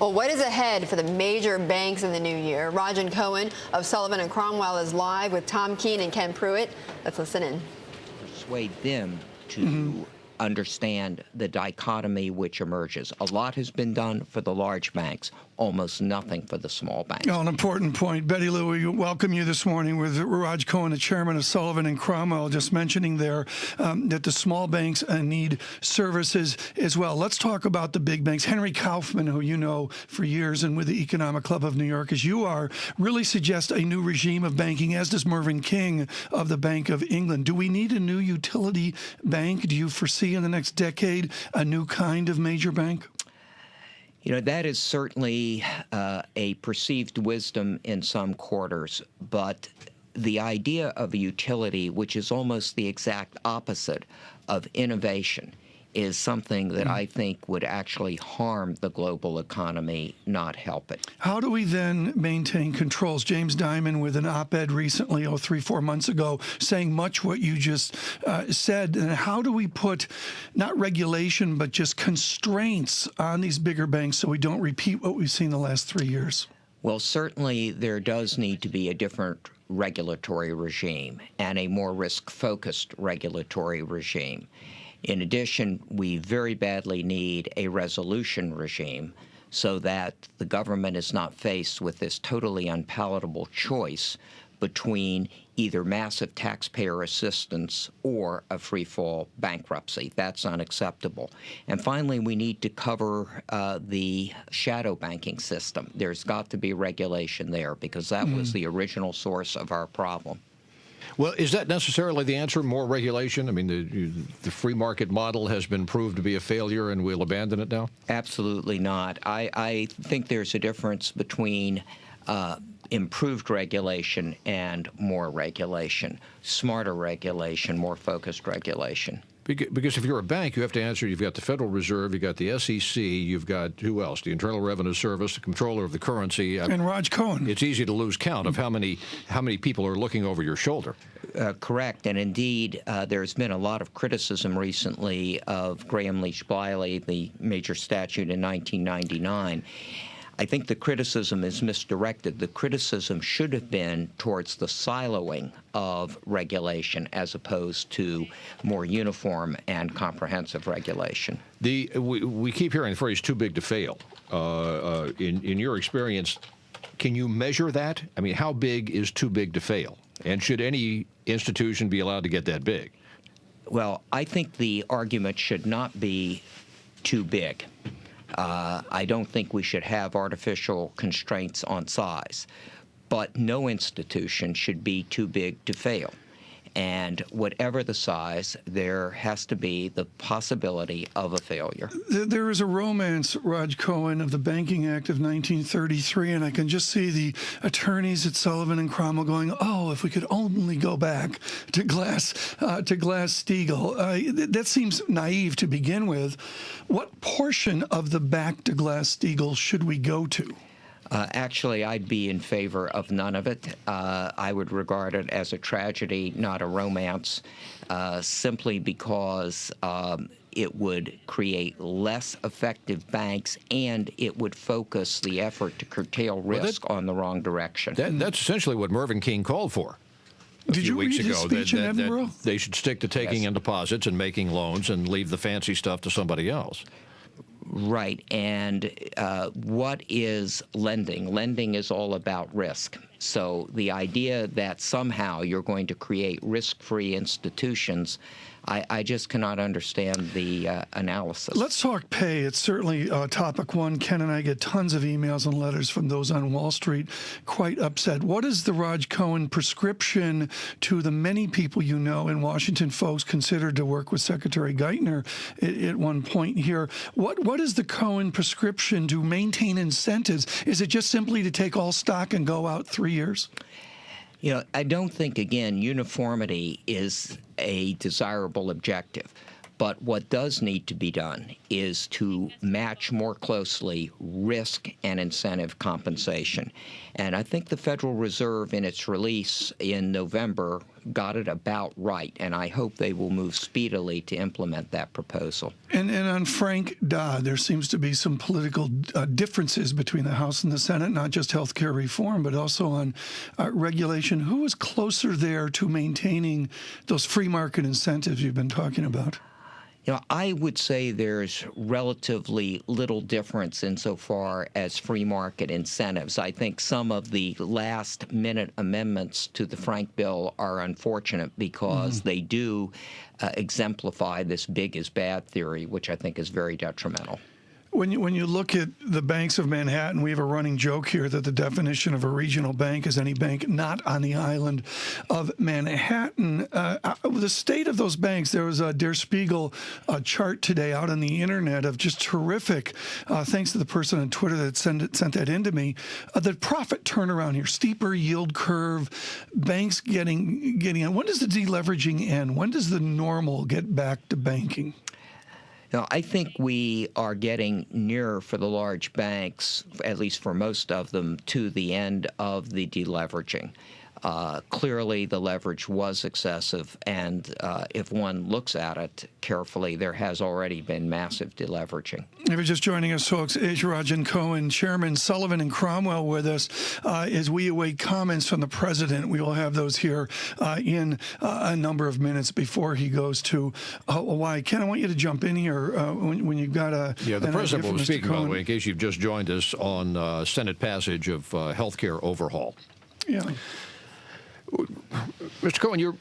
Well, what is ahead for the major banks in the new year? Rodgin Cohen of Sullivan Cromwell is live with Tom Keene and Ken Prewitt. Let's listen in. Persuade them to understand the dichotomy which emerges. A lot has been done for the large banks, almost nothing for the small banks. Oh, an important point. Betty Lou, we welcome you this morning with Rodgin Cohen, the chairman of Sullivan and Cromwell, just mentioning there that the small banks need services as well. Let's talk about the big banks. Henry Kaufman, who you know for years and with the Economic Club of New York, as you are, really suggests a new regime of banking, as does Mervyn King of the Bank of England. Do we need a new utility bank? Do you foresee in the next decade a new kind of major bank? You know, that is certainly a perceived wisdom in some quarters, but the idea of a utility, which is almost the exact opposite of innovation, is something that I think would actually harm the global economy, not help it. How do we then maintain controls? James Dimon with an op-ed recently, 3-4 months ago, saying much what you just said. And how do we put not regulation, but just constraints on these bigger banks so we don't repeat what we've seen the last 3 years? Well, certainly there does need to be a different regulatory regime and a more risk-focused regulatory regime. In addition, we very badly need a resolution regime so that the government is not faced with this totally unpalatable choice between either massive taxpayer assistance or a free-fall bankruptcy. That's unacceptable. And finally, we need to cover the shadow banking system. There's got to be regulation there because that was the original source of our problem. Well, is that necessarily the answer, more regulation? I mean, the free market model has been proved to be a failure and we'll abandon it now? Absolutely not. I think there's a difference between improved regulation and more regulation, smarter regulation, more focused regulation. Because if you're a bank, you have to answer, you've got the Federal Reserve, you've got the SEC, you've got, who else? The Internal Revenue Service, the controller of the currency. And Rodgin Cohen. It's easy to lose count of how many people are looking over your shoulder. Correct. And indeed, there's been a lot of criticism recently of Graham Leach-Bliley, the major statute in 1999. I think the criticism is misdirected. The criticism should have been towards the siloing of regulation as opposed to more uniform and comprehensive regulation. We keep hearing the phrase too big to fail. In your experience, can you measure that? I mean, how big is too big to fail? And should any institution be allowed to get that big? Well, I think the argument should not be too big. I don't think we should have artificial constraints on size, but no institution should be too big to fail. And whatever the size, there has to be the possibility of a failure. There is a romance, Rodgin Cohen, of the Banking Act of 1933, and I can just see the attorneys at Sullivan and Cromwell going, "Oh, if we could only go back to GlassSteagall." That seems naive to begin with. What portion of the back to GlassSteagall should we go to? Actually, I'd be in favor of none of it. I would regard it as a tragedy, not a romance, simply because it would create less effective banks and it would focus the effort to curtail risk on the wrong direction. That's essentially what Mervyn King called for. Did you read his speech in Edinburgh? That they should stick to taking in deposits and making loans and leave the fancy stuff to somebody else. Right. And what is lending? Lending is all about risk. So the idea that somehow you're going to create risk-free institutions, I just cannot understand the analysis. Let's talk pay. It's certainly topic one. Ken and I get tons of emails and letters from those on Wall Street quite upset. What is the Rodgin Cohen prescription to the many people you know in Washington, folks considered to work with Secretary Geithner at one point here? What is the Cohen prescription to maintain incentives? Is it just simply to take all stock and go out 3 years? You know, I don't think, again, uniformity is a desirable objective. But what does need to be done is to match more closely risk and incentive compensation. And I think the Federal Reserve, in its release in November, got it about right, and I hope they will move speedily to implement that proposal. And on Frank Dodd, there seems to be some political differences between the House and the Senate, not just health care reform, but also on regulation. Who is closer there to maintaining those free market incentives you've been talking about? I would say there's relatively little difference insofar as free market incentives. I think some of the last-minute amendments to the Frank bill are unfortunate because they do exemplify this big is bad theory, which I think is very detrimental. When you look at the banks of Manhattan, we have a running joke here that the definition of a regional bank is any bank not on the island of Manhattan. The state of those banks, there was a Der Spiegel chart today out on the internet of just terrific, thanks to the person on Twitter that sent that in to me, the profit turnaround here, steeper yield curve, banks getting in. When does the deleveraging end? When does the normal get back to banking? I think we are getting nearer for the large banks, at least for most of them, to the end of the deleveraging. Clearly, the leverage was excessive, and if one looks at it carefully, there has already been massive deleveraging. If you're just joining us, folks, is Rodgin Cohen, Chairman Sullivan and Cromwell, with us as we await comments from the president. We will have those here in a number of minutes before he goes to Hawaii. Ken, I want you to jump in here when you've got a the president will be speaking, by Cohen. the way, in case you've just joined us, on Senate passage of health care overhaul. Yeah. Mr. Cohen, you're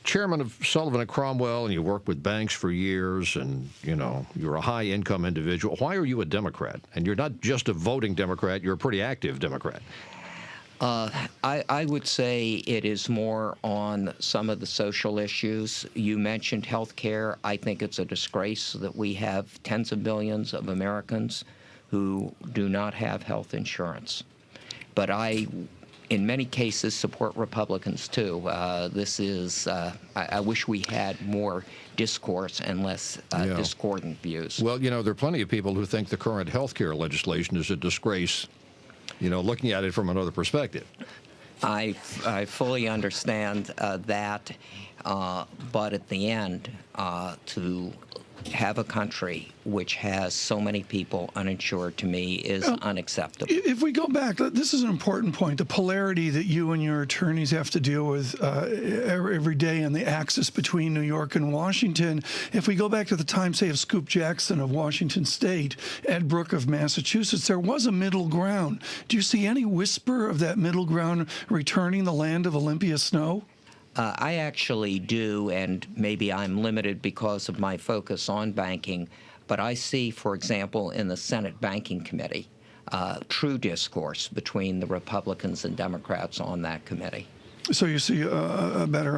chairman of Sullivan and Cromwell, and you worked with banks for years, and, you're a high-income individual. Why are you a Democrat? And you're not just a voting Democrat, you're a pretty active Democrat. I would say it is more on some of the social issues. You mentioned health care. I think it's a disgrace that we have tens of millions of Americans who do not have health insurance. But in many cases, support Republicans, too. I wish we had more discourse and less discordant views. Well, there are plenty of people who think the current health care legislation is a disgrace, looking at it from another perspective. I fully understand that, but at the end, to have a country which has so many people uninsured, to me, is unacceptable. If we go back, this is an important point, the polarity that you and your attorneys have to deal with every day and the axis between New York and Washington. If we go back to the time, say, of Scoop Jackson of Washington State, Ed Brooke of Massachusetts, there was a middle ground. Do you see any whisper of that middle ground returning the land of Olympia Snow? I actually do, and maybe I'm limited because of my focus on banking, but I see, for example, in the Senate Banking Committee, true discourse between the Republicans and Democrats on that committee. So you see a better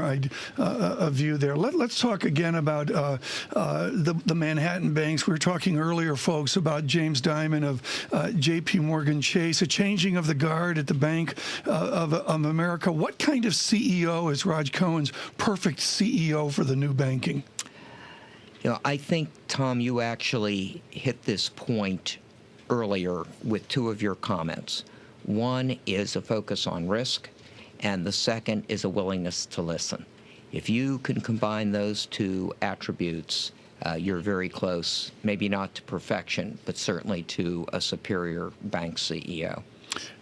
a view there. Let's talk again about the Manhattan banks. We were talking earlier, folks, about James Dimon of J.P. Morgan Chase, a changing of the guard at the Bank of America. What kind of CEO is Raj Cohen's perfect CEO for the new banking? I think, Tom, you actually hit this point earlier with two of your comments. One is a focus on risk, and the second is a willingness to listen. If you can combine those two attributes, you're very close, maybe not to perfection, but certainly to a superior bank CEO.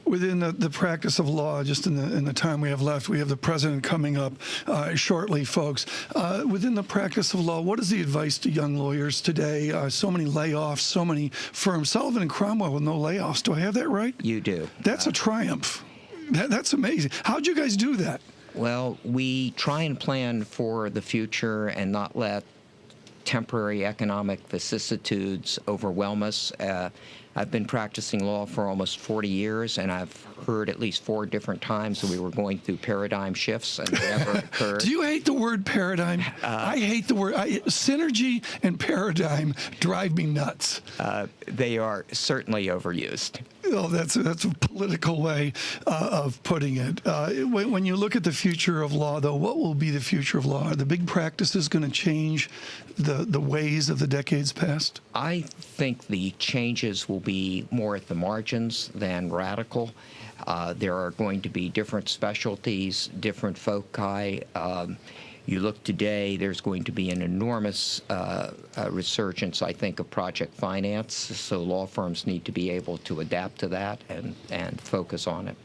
Within the practice of law, just in the time we have left, we have the president coming up shortly, folks. Within the practice of law, what is the advice to young lawyers today? So many layoffs, so many firms. Sullivan and Cromwell with no layoffs. Do I have that right? You do. That's a triumph. That's amazing. How'd you guys do that? Well, we try and plan for the future and not let temporary economic vicissitudes overwhelm us. I've been practicing law for almost 40 years, and I've heard at least 4 different times that we were going through paradigm shifts, and it never occurred. Do you hate the word paradigm? I hate the word. Synergy and paradigm drive me nuts. They are certainly overused. Oh, that's a political way of putting it. When you look at the future of law, though, what will be the future of law? Are the big practices going to change the ways of the decades past? I think the changes will be more at the margins than radical. There are going to be different specialties, different foci. You look today, there's going to be an enormous resurgence, I think, of project finance. So law firms need to be able to adapt to that and focus on it.